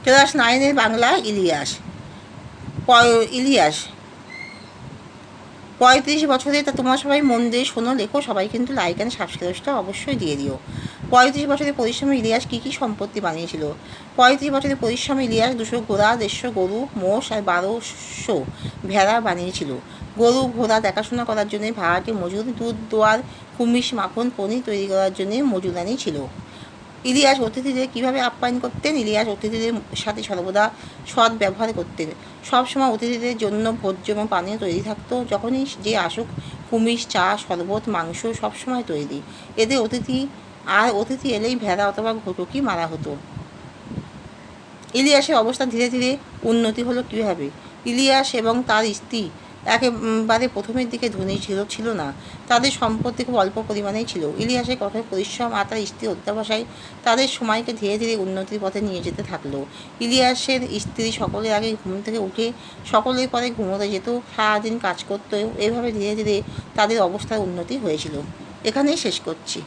Class 9-এর Bangla Ilias. Ilias 35 বছরে, তা তোমরা সবাই মন দিয়ে শোনো, লেখো, সবাই কিন্তু লাইক অ্যান্ড সাবস্ক্রাইবটা অবশ্যই দিয়ে দিও। 35 বছরের পরিশ্রমে ইলিয়াস কী কী সম্পত্তি বানিয়েছিল? 35 বছরের পরিশ্রমে ইলিয়াস 200 ঘোড়া, 150 গরু, মোষ আর 1200 ভেড়া বানিয়েছিল। গরু ঘোড়া দেখাশোনা করার জন্য ভাড়াটে মজুর, দুধ দোয়ার, কুমিশ, মাখন, পনির তৈরি করার জন্য মজুরানি ছিল। ইলিয়াস অতিথিদের কীভাবে আপ্যায়ন করতেন? ইলিয়াস অতিথিদের সাথে সর্বদা সৎ ব্যবহার করতেন। সবসময় অতিথিদের জন্য ভোজ্য এবং পানীয় তৈরি থাকতো। যখনই যে আসুক, কুমিশ, চা, শরবত, মাংস সবসময় তৈরি। এতে অতিথি এলেই ভেড়া অথবা ঘটকি মারা হতো। ইলিয়াসের অবস্থা ধীরে ধীরে উন্নতি হলো কীভাবে? ইলিয়াস এবং তার স্ত্রী একেবারে প্রথমের দিকে ধনী ছিল না। তাদের সম্পত্তি খুব অল্প পরিমাণেই ছিল। ইলিয়াসের কঠোর পরিশ্রম আর তার স্ত্রীর অধ্যবসায় তাদের সময়কে ধীরে ধীরে উন্নতির পথে নিয়ে যেতে থাকলো। ইলিয়াসের স্ত্রী সকলের আগে ঘুম থেকে উঠে সকলের পরে ঘুমোতে যেত, সারাদিন কাজ করতো। এভাবে ধীরে ধীরে তাদের অবস্থার উন্নতি হয়েছিল। এখানেই শেষ করছি।